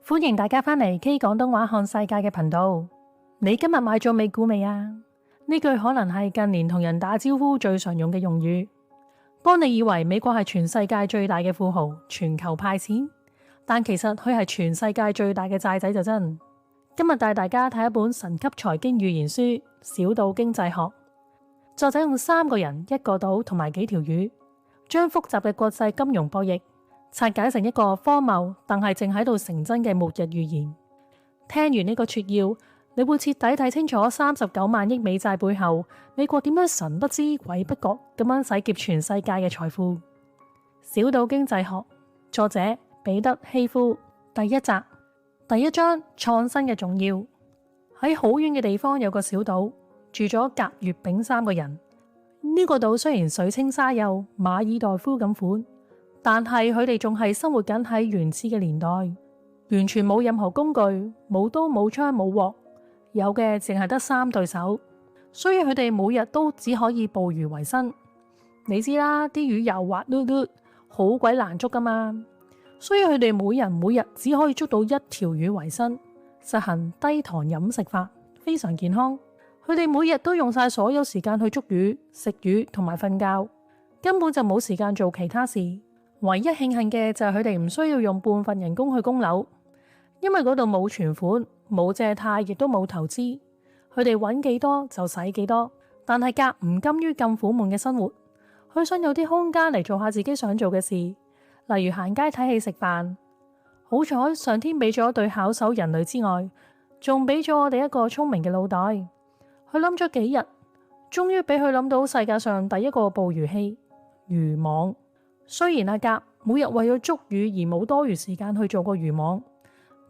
歡迎大家返嚟 K 廣東話看世界嘅頻道。你今日買咗美股未啊？呢句可能係近年同人打招呼最常用嘅用語。當你以為美國係全世界最大嘅富豪，全球派錢，但其實佢係全世界最大嘅債仔就真。今日帶大家睇一本神級財經預言書《小島經濟學》，作者用3個人、1個島同埋幾條魚，將複雜嘅國際金融博弈拆解成一個荒謬但係正喺度成真嘅末日預言。聽完呢個撮要，你會徹底睇清楚39萬億美債背後，美國點樣神不知鬼不覺咁樣洗劫全世界嘅財富。小島經濟學，作者彼得希夫，第1集，第1章，創新嘅重要。喺好遠嘅地方有個小島，住咗甲、乙、丙3個人。呢個島雖然水清沙幼，馬爾代夫咁寬，但係佢哋仲係生活緊喺原始嘅年代，完全冇任何工具，冇刀冇槍冇鑊，有嘅淨係得3對手，所以佢哋每日都只可以捕魚為生。你知啦，啲魚又滑溜溜，好鬼難捉噶嘛，所以佢哋每人每日只可以捉到1條魚為生，實行低糖飲食法，非常健康。佢哋每日都用晒所有時間去捉魚、食魚同埋瞓覺，根本就冇時間做其他事。唯一慶幸嘅就係佢哋唔需要用半份人工去供樓，因為嗰度冇存款、冇借貸，亦都冇投資。佢哋揾幾多就使幾多，但係甲唔甘於咁苦悶嘅生活，佢想有啲空間嚟做下自己想做嘅事，例如行街睇戲食飯。好彩上天俾咗對巧手人類之外，仲俾咗我哋一個聰明嘅腦袋。佢諗咗幾日，終於俾佢諗到世界上第一個捕魚器——漁網。雖然阿甲每日為咗捉魚而冇多餘時間去做個漁網，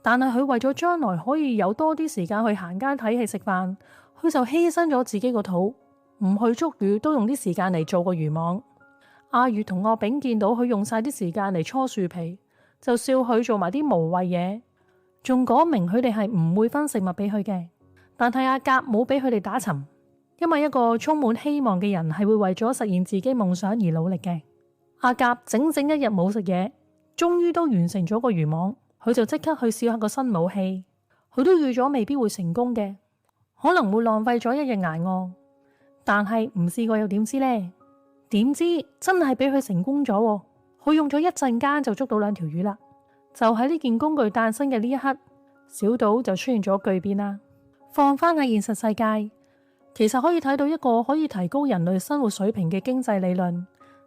但係佢為咗將來可以有多啲時間去行街睇戲食飯，佢就犧牲咗自己個肚，唔去捉魚都用啲時間嚟做個漁網。阿乙同阿丙見到佢用晒啲時間嚟搓樹皮，就笑佢做埋啲無謂嘢，仲講明佢哋係唔會分食物俾佢嘅。但係阿甲冇俾佢哋打沉，因為一個充滿希望嘅人係會為咗實現自己夢想而努力嘅。阿甲整整1日冇食嘢，終於都完成咗個漁網，佢就即刻去試下個新武器。佢都預咗未必會成功嘅，可能會浪費咗1日挨餓，但係唔試過又點知呢？點知真係俾佢成功咗喎。佢用咗1陣間就捉到2條魚啦。就喺呢件工具誕生嘅呢一刻，小島就出現咗巨變啦。放返喺現實世界，其實可以睇到一個可以提高人類生活水平嘅經濟理論，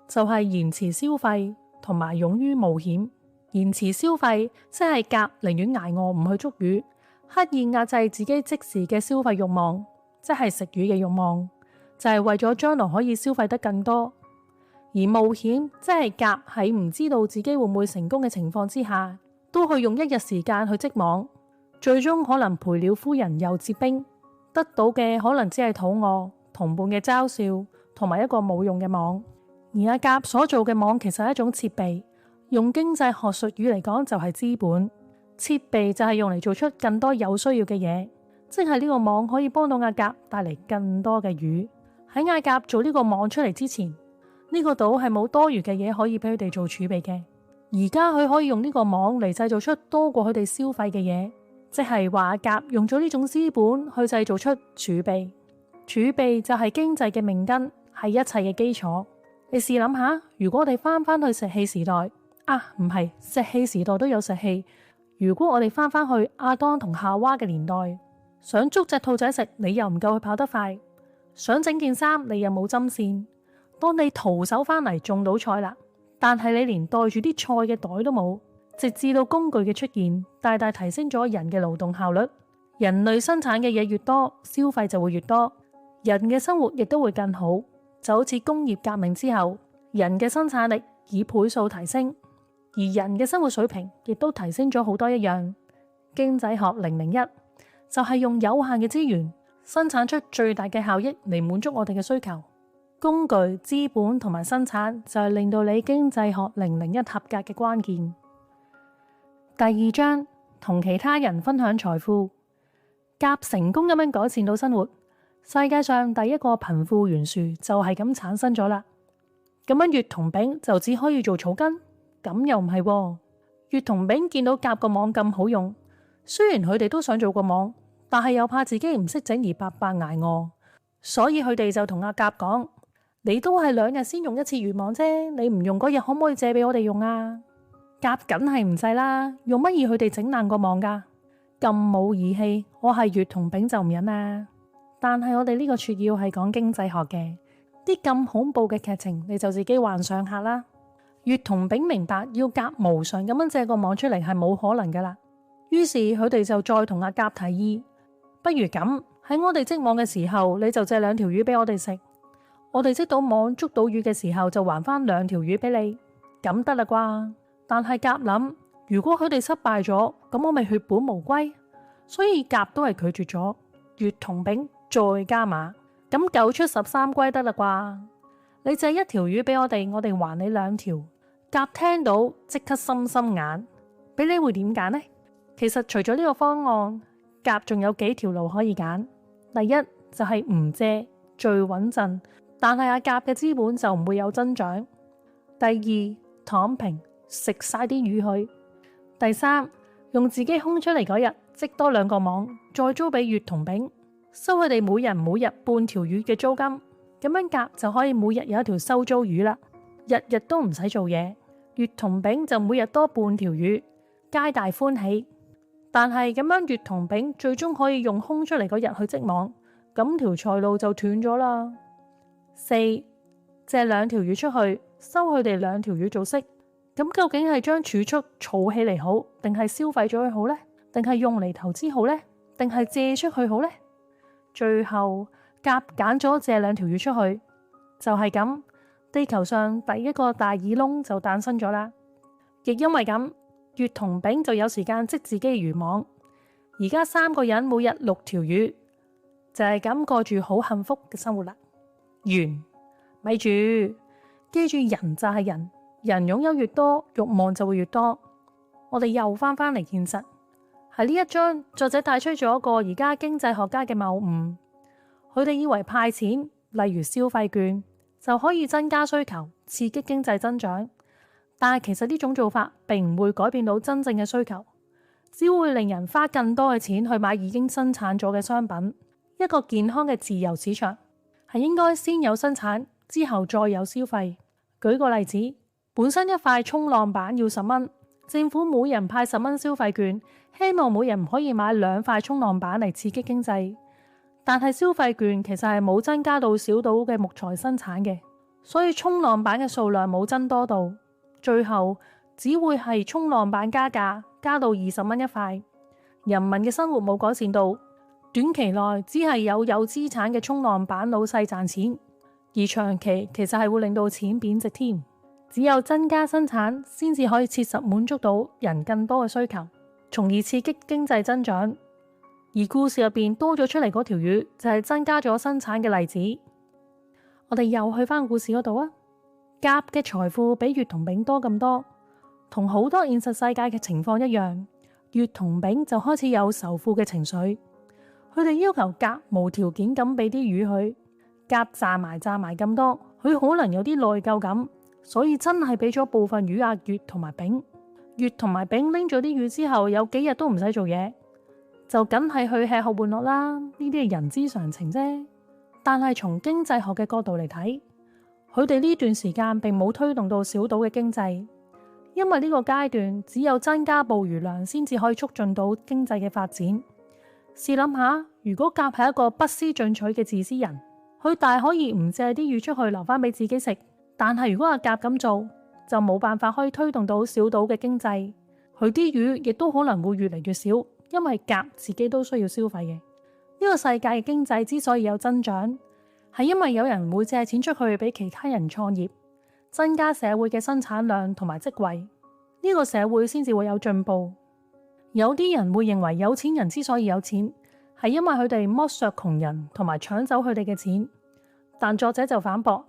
就係延遲消費同埋勇於冒險。延遲消費即係甲寧願挨餓唔去捉魚，刻意壓制自己即時嘅消費慾望，即係食魚嘅慾望，就係為咗將來可以消費得更多。而冒險即係甲喺唔知道自己會唔會成功嘅情況之下，都去用1日時間去織網，最終可能賠了夫人又折兵，得到嘅可能只係肚餓、同伴嘅嘲笑同埋一個冇用嘅網。而阿甲所做嘅網其實係一種設備，用經濟學術語嚟講就係資本。設備就係用嚟做出更多有需要嘅嘢，即係呢個網可以幫到阿甲帶嚟更多嘅魚。喺阿甲做呢個網出嚟之前，呢個島係冇多餘嘅嘢可以俾佢哋做儲備嘅。而家佢可以用呢個網嚟製造出多過佢哋消費嘅嘢，即係話阿甲用咗呢種資本去製造出儲備。儲備就係經濟嘅命根，係一切嘅基礎。你試諗下，如果我哋翻返去石器時代唔係石器時代都有石器。如果我哋翻返去亞當同夏娃嘅年代，想捉隻兔仔食，你又唔夠佢跑得快；想整件衫，你又冇針線。當你徒手翻嚟種到菜啦，但係你連袋住啲菜嘅袋都冇。直至到工具嘅出現，大大提升咗人嘅勞動效率。人類生產嘅嘢越多，消費就會越多，人嘅生活亦都會更好。就好似工業革命之後，人嘅生產力以倍數提升，而人嘅生活水平亦都提升咗好多一樣。經濟學001就係用有限嘅資源生產出最大嘅效益嚟滿足我哋嘅需求。工具、資本同埋生產就係令到你經濟學001合格嘅關鍵。第2章，同其他人分享財富。甲成功咁樣改善到生活，世界上第一個貧富懸殊就係咁產生咗啦。咁樣乙同丙就只可以做草根，咁又唔係喎。乙同丙見到甲個網咁好用，雖然佢哋都想做個網，但係又怕自己唔識整而白白挨餓，所以佢哋就同阿甲講：你都係2日先用一次魚網啫，你唔用嗰日可唔可以借俾我哋用啊？甲梗係唔制啦，用乜嘢佢哋整爛個網噶？咁冇義氣，我係乙同丙就唔忍啦。但係我哋呢個撮要係講經濟學嘅，啲咁恐怖嘅劇情你就自己幻想下啦。乙同丙明白要甲無償咁樣借個網出嚟係冇可能噶啦，於是佢哋就再同阿甲提議，不如咁，喺我哋織網嘅時候，你就借2條魚俾我哋食，我哋織到網捉到魚嘅時候就還翻2條魚俾你，咁得啦啩？但係甲諗，如果佢哋失敗咗，咁我咪血本無歸，所以甲都係拒絕咗。乙同丙再加碼，咁9出13歸得啦啩？你借1條魚俾我哋還你2條。甲聽到即刻心心眼，俾你會點揀呢？其實除咗呢個方案，甲仲有幾條路可以揀。第一就係唔借，最穩陣，但係阿甲嘅資本就唔會有增長。第二，躺平，食晒啲魚去。第三，用自己空出嚟嗰日織多2個網，再租俾乙同丙，收佢哋每人每日半條魚嘅租金，咁樣甲就可以每日有1條收租魚啦。日日都唔使做嘢，乙同丙就每日多半條魚，皆大歡喜。但係咁樣，乙同丙最終可以用空出嚟嗰日去織網，咁條財路就斷咗啦。四，借2條魚出去，收佢哋2條魚做息。咁究竟係將儲蓄儲起嚟好，定係消費咗佢好呢？定係用嚟投資好呢？定係借出去好呢？最後甲揀咗借2條魚出去，就係咁。地球上第一個大耳窿就誕生咗啦，亦因為咁，乙同丙就有時間織自己嘅漁網。而家3個人每日6條魚，就係咁過住好幸福嘅生活啦。完，咪住，記住人就係人，人擁有越多，慾望就會越多。我哋又翻嚟現實，喺呢一章，作者帶出咗一個而家經濟學家嘅謬誤，佢哋以為派錢，例如消費券，就可以增加需求，刺激經濟增長，但係其實呢種做法並唔會改變到真正嘅需求，只會令人花更多嘅錢去買已經生產咗嘅商品。一個健康嘅自由市場係應該先有生產，之後再有消費。舉個例子，本身一塊衝浪板要10蚊，政府每人派10蚊消費券，希望每人可以買2塊衝浪板嚟刺激經濟。但係消費券其實係冇增加到小島嘅木材生產嘅，所以衝浪板嘅數量冇增多到，最後只會係衝浪板加價，加到20蚊一塊，人民嘅生活冇改善到，短期內只係有資產嘅衝浪板老細賺錢，而長期其實係會令到錢貶值添。只有增加生產，先至可以切實滿足到人更多嘅需求，從而刺激經濟增長。而故事入邊多咗出嚟嗰條魚就係增加咗生產嘅例子。我哋又去翻故事嗰度啊，甲嘅財富比乙同丙多咁多，同好多現實世界嘅情況一樣，乙同丙就開始有仇富嘅情緒。佢哋要求甲無條件咁俾啲魚佢，甲賺埋咁多，佢可能有啲內疚感，所以真係俾咗部分魚阿乙同埋丙。乙同埋丙拎咗啲魚之後，有幾日都唔使做嘢，就梗係去吃喝玩樂啦，呢啲係人之常情啫。但係從經濟學嘅角度嚟睇，佢哋呢段時間並冇推動到小島嘅經濟，因為呢個階段只有增加捕魚量先至可以促進到經濟嘅發展。試諗下，如果甲係一個不思進取嘅自私人，佢大可以唔借啲魚出去留翻俾自己食，但係如果阿甲咁做，就冇辦法可以推動到小島嘅經濟，佢啲魚亦都可能會越嚟越少。因為甲自己都需要消費嘅。呢個世界嘅經濟之所以有增長，係因為有人會借錢出去俾其他人創業，增加社會嘅生產量同埋職位，呢個社會先至會有進步。有啲人會認為有錢人之所以有錢，係因為佢哋剝削窮人同埋搶走佢哋嘅錢，但作者就反駁，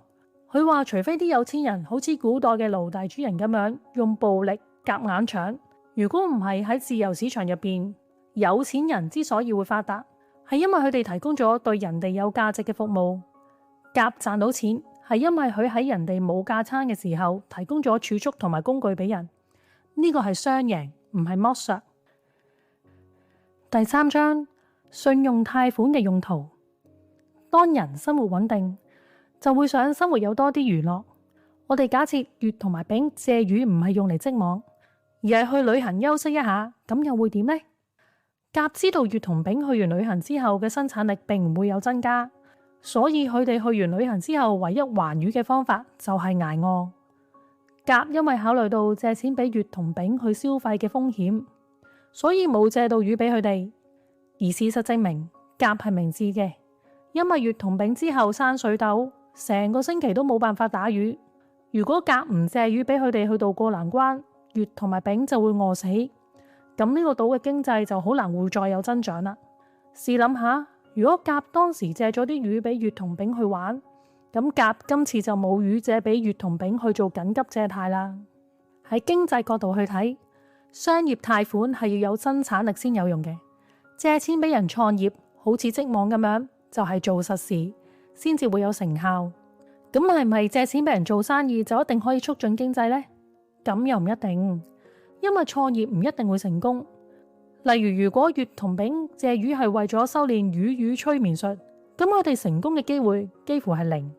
佢話除非啲有錢人好似古代嘅奴隸主人咁樣用暴力夾硬搶，如果唔係喺自由市場入邊，有錢人之所以會發達，係因為佢哋提供咗對人哋有價值嘅服務。甲賺到錢，係因為佢喺人哋冇架撐嘅時候，提供咗儲蓄同埋工具俾人。呢個係雙贏，唔係剝削。第3章，信用貸款嘅用途。當人生活穩定，就會想生活有多啲娛樂。我哋假設乙同埋丙借魚唔係用嚟織網，而係去旅行休息一下，咁又會點呢？甲知道乙同丙去完旅行之後嘅生產力並唔會有增加，所以佢哋去完旅行之後唯一還魚嘅方法就係捱餓。甲因為考慮到借錢俾乙同丙去消費嘅風險，所以冇借到魚俾佢哋。而事實證明，甲係明智嘅，因為乙同丙之後生水痘，成個星期都冇辦法打魚。如果甲唔借魚俾佢哋去渡過難關，乙同埋丙就會餓死，咁呢個島嘅經濟就好難會再有增長啦。試諗下，如果甲當時借咗啲魚俾乙同丙去玩，咁甲今次就冇魚借俾乙同丙去做緊急借貸啦。喺經濟角度去睇，商業貸款係要有生產力先有用嘅。借錢俾人創業，好似織網咁樣，就係做實事先至會有成效。咁係咪借錢俾人做生意就一定可以促進經濟呢？咁又唔一定，因為創業唔一定會成功。例如果乙同丙借魚係為咗修煉魚催眠術，咁佢哋成功嘅機會幾乎係零。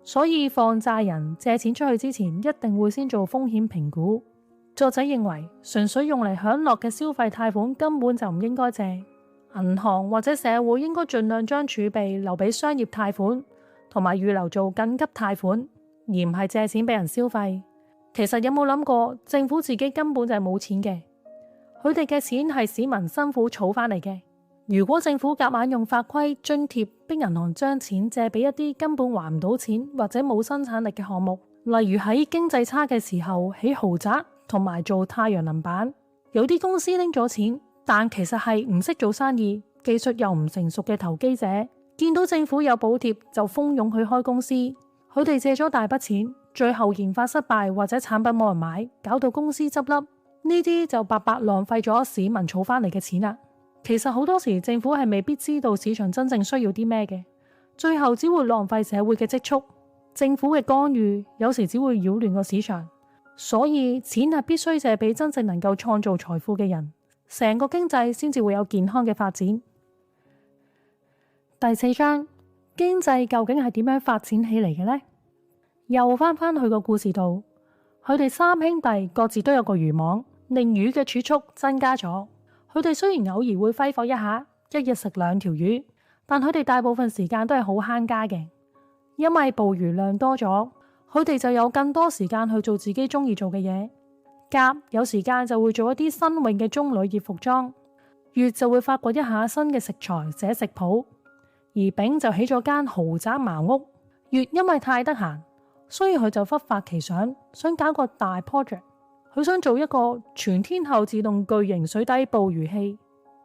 所以放債人借錢出去之前，一定會先做風險評估。作者認為，純粹用嚟享樂嘅消費貸款根本就唔應該借。銀行或者社會應該盡量將儲備留俾商業貸款，同埋預留做緊急貸款，而唔係借錢俾人消費。其實有冇諗過，政府自己根本就係冇錢嘅，佢哋嘅錢係市民辛苦儲翻嚟嘅。如果政府夾硬用法規津貼逼銀行將錢借俾一啲根本還唔到錢或者冇生產力嘅項目，例如喺經濟差嘅時候起豪宅同埋做太陽能板，有啲公司拎咗錢，但其實係唔識做生意、技術又唔成熟嘅投機者，見到政府有補貼就蜂擁去開公司，佢哋借咗大筆錢，最後研發失敗或者產品冇人買，搞到公司執笠，呢啲就白白浪費咗市民儲翻嚟嘅錢啦。其實好多時政府係未必知道市場真正需要啲咩嘅，最後只會浪費社會嘅積蓄。政府嘅干預有時只會擾亂個市場，所以錢係必須借俾真正能夠創造財富嘅人，成個經濟先至會有健康嘅發展。第4章，經濟究竟係點樣發展起嚟嘅呢？又翻去個故事度，佢哋3兄弟各自都有個漁網，令魚嘅儲蓄增加咗。佢哋雖然偶爾會揮霍一下，一日食2條魚，但佢哋大部分時間都係好慳家嘅，因為捕魚量多咗，佢哋就有更多時間去做自己中意做嘅嘢。甲有時間就會做一啲新穎嘅中旅業服裝，乙就會發掘一下新嘅食材寫食譜，而丙就起咗間豪宅茅屋。乙因為太得閒，所以佢就忽發奇想，想搞個大 project。佢想做一個全天候自動巨型水底捕魚器，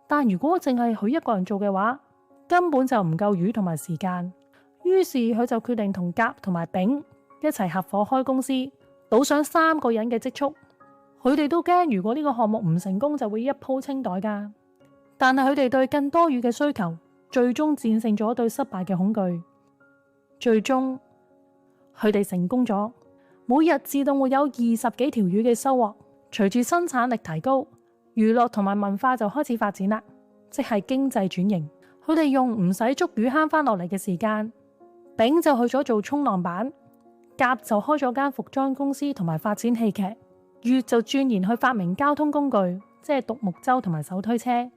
但如果淨係佢一個人做嘅話，根本就唔夠魚同埋時間。於是佢就決定同甲同埋丙一齊合夥開公司，賭上3個人嘅積蓄。佢哋都驚如果呢個項目唔成功，就會一鋪清袋噶。但係佢哋對更多魚嘅需求，最終戰勝咗對失敗嘅恐懼。最終佢哋成功咗。每日自動會有20幾條魚嘅收穫，隨住生產力提高，娛樂同埋文化就開始發展啦，即係經濟轉型。佢哋用唔使捉魚慳翻落嚟嘅時間，丙就去咗做衝浪板，甲就開咗間服裝公司同埋發展戲劇，乙就鑽研去發明交通工具，即係獨木舟同埋手推車，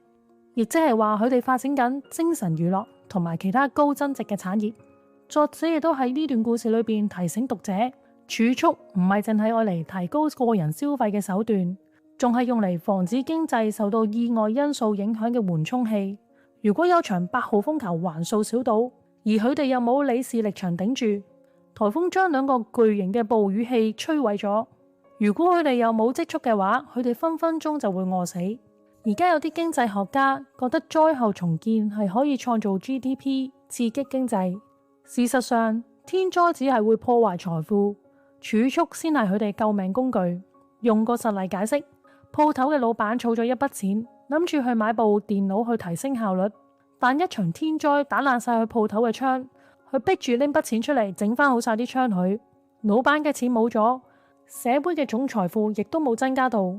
亦即係話佢哋發展緊精神娛樂同埋其他高增值嘅產業。作者亦都喺呢段故事裏邊提醒讀者，儲蓄唔係淨係愛嚟提高個人消費嘅手段，仲係用嚟防止經濟受到意外因素影響嘅緩衝器。如果有場8號風球橫掃小島，而佢哋又冇李氏力場頂住，颱風將2個巨型嘅捕魚器摧毀咗。如果佢哋又冇積蓄嘅話，佢哋分分鐘就會餓死。而家有啲經濟學家覺得災後重建係可以創造 GDP， 刺激經濟。事實上，天災只係會破壞財富，儲蓄先係佢哋救命工具。用個實例解釋，鋪頭嘅老闆儲咗一筆錢，諗住去買部電腦去提升效率，但一場天災打爛晒佢鋪頭嘅窗，佢逼住拎筆錢出嚟整翻好晒啲窗佢。老闆嘅錢冇咗，社會嘅總財富亦都冇增加到。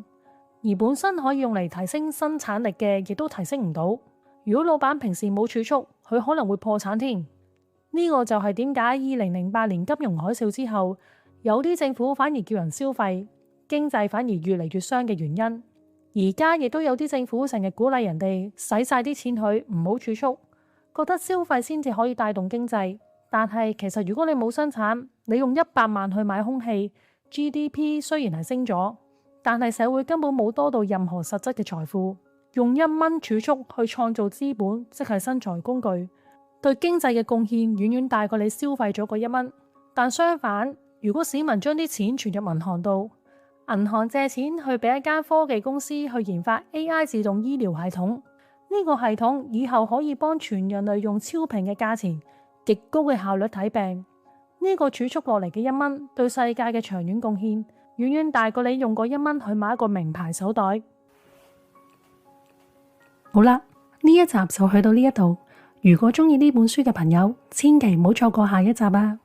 而本身可以用嚟提升生產力嘅，亦都提升唔到。如果老闆平時冇儲蓄，佢可能會破產添。呢個就係點解2008年金融海嘯之後，有啲政府反而叫人消費，經濟反而越嚟越傷嘅原因。而家亦都有啲政府成日鼓勵人哋使晒啲錢去，唔好儲蓄，覺得消費先至可以帶動經濟。但係其實如果你冇生產，你用100萬去買空氣，GDP 雖然係升咗，但係社會根本冇多到任何實質嘅財富。用1蚊儲蓄去創造資本，即係生財工具，對經濟嘅貢獻遠遠大過你消費咗嗰1蚊。但相反，如果市民將啲錢存入銀行度，銀行借錢去俾一間科技公司去研發 AI 自動醫療系統，呢個系統以後可以幫全人類用超平嘅價錢、極高嘅效率睇病。呢個儲蓄落嚟嘅1蚊，對世界嘅長遠貢獻遠遠大過你用嗰1蚊去買一個名牌手袋。好啦，呢一集就去到呢一度。如果中意呢本書嘅朋友，千祈唔好錯過下一集啊！